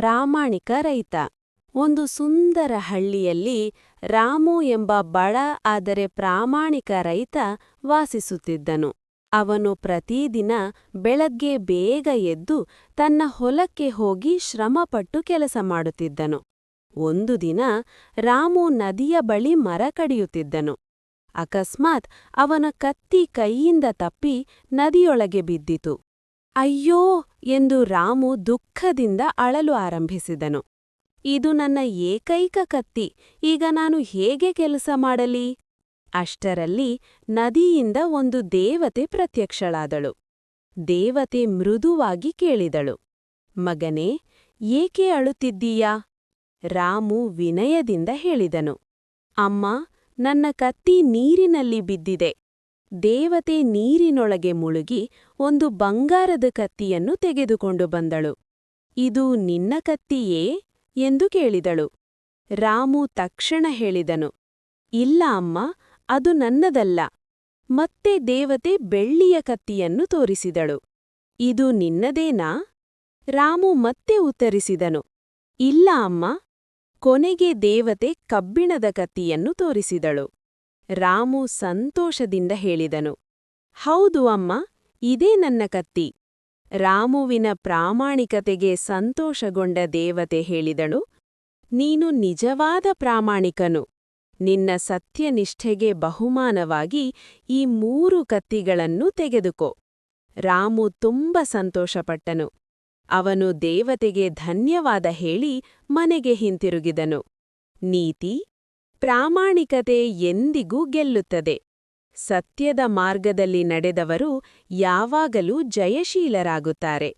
ಪ್ರಾಮಾಣಿಕ ರೈತ. ಒಂದು ಸುಂದರ ಹಳ್ಳಿಯಲ್ಲಿ ರಾಮು ಎಂಬ ಬಡ ಆದರೆ ಪ್ರಾಮಾಣಿಕ ರೈತ ವಾಸಿಸುತ್ತಿದ್ದನು. ಅವನು ಪ್ರತಿದಿನ ಬೆಳಗ್ಗೆ ಬೇಗ ಎದ್ದು ತನ್ನ ಹೊಲಕ್ಕೆ ಹೋಗಿ ಶ್ರಮಪಟ್ಟು ಕೆಲಸ ಮಾಡುತ್ತಿದ್ದನು. ಒಂದು ದಿನ ರಾಮು ನದಿಯ ಬಳಿ ಮರ ಕಡಿಯುತ್ತಿದ್ದನು. ಅಕಸ್ಮಾತ್ ಅವನ ಕತ್ತಿ ಕೈಯಿಂದ ತಪ್ಪಿ ನದಿಯೊಳಗೆ ಬಿದ್ದಿತು. ಅಯ್ಯೋ ಎಂದು ರಾಮು ದುಃಖದಿಂದ ಅಳಲು ಆರಂಭಿಸಿದನು. ಇದು ನನ್ನ ಏಕೈಕ ಕತ್ತಿ, ಈಗ ನಾನು ಹೇಗೆ ಕೆಲಸ ಮಾಡಲಿ? ಅಷ್ಟರಲ್ಲಿ ನದಿಯಿಂದ ಒಂದು ದೇವತೆ ಪ್ರತ್ಯಕ್ಷಳಾದಳು. ದೇವತೆ ಮೃದುವಾಗಿ ಕೇಳಿದಳು, ಮಗನೇ, ಏಕೆ ಅಳುತ್ತಿದ್ದೀಯಾ? ರಾಮು ವಿನಯದಿಂದ ಹೇಳಿದನು, ಅಮ್ಮ, ನನ್ನ ಕತ್ತಿ ನೀರಿನಲ್ಲಿ ಬಿದ್ದಿದೆ. ದೇವತೆ ನೀರಿನೊಳಗೆ ಮುಳುಗಿ ಒಂದು ಬಂಗಾರದ ಕತ್ತಿಯನ್ನು ತೆಗೆದುಕೊಂಡು ಬಂದಳು. ಇದು ನಿನ್ನ ಕತ್ತಿಯೇ ಎಂದು ಕೇಳಿದಳು. ರಾಮು ತಕ್ಷಣ ಹೇಳಿದನು, ಇಲ್ಲ ಅಮ್ಮ, ಅದು ನನ್ನದಲ್ಲ. ಮತ್ತೆ ದೇವತೆ ಬೆಳ್ಳಿಯ ಕತ್ತಿಯನ್ನು ತೋರಿಸಿದಳು. ಇದು ನಿನ್ನದೇನಾ? ರಾಮು ಮತ್ತೆ ಉತ್ತರಿಸಿದನು, ಇಲ್ಲ ಅಮ್ಮ. ಕೊನೆಗೆ ದೇವತೆ ಕಬ್ಬಿಣದ ಕತ್ತಿಯನ್ನು ತೋರಿಸಿದಳು. ರಾಮು ಸಂತೋಷದಿಂದ ಹೇಳಿದನು, ಹೌದು ಅಮ್ಮ, ಇದೇ ನನ್ನ ಕತ್ತಿ. ರಾಮುವಿನ ಪ್ರಾಮಾಣಿಕತೆಗೆ ಸಂತೋಷಗೊಂಡ ದೇವತೆ ಹೇಳಿದಳು, ನೀನು ನಿಜವಾದ ಪ್ರಾಮಾಣಿಕನು. ನಿನ್ನ ಸತ್ಯನಿಷ್ಠೆಗೆ ಬಹುಮಾನವಾಗಿ ಈ 3 ಕತ್ತಿಗಳನ್ನು ತೆಗೆದುಕೋ. ರಾಮು ತುಂಬ ಸಂತೋಷಪಟ್ಟನು. ಅವನು ದೇವತೆಗೆ ಧನ್ಯವಾದ ಹೇಳಿ ಮನೆಗೆ ಹಿಂತಿರುಗಿದನು. ನೀತಿ: ಪ್ರಾಮಾಣಿಕತೆ ಎಂದಿಗೂ ಗೆಲ್ಲುತ್ತದೆ. ಸತ್ಯದ ಮಾರ್ಗದಲ್ಲಿ ನಡೆದವರು ಯಾವಾಗಲೂ ಜಯಶೀಲರಾಗುತ್ತಾರೆ.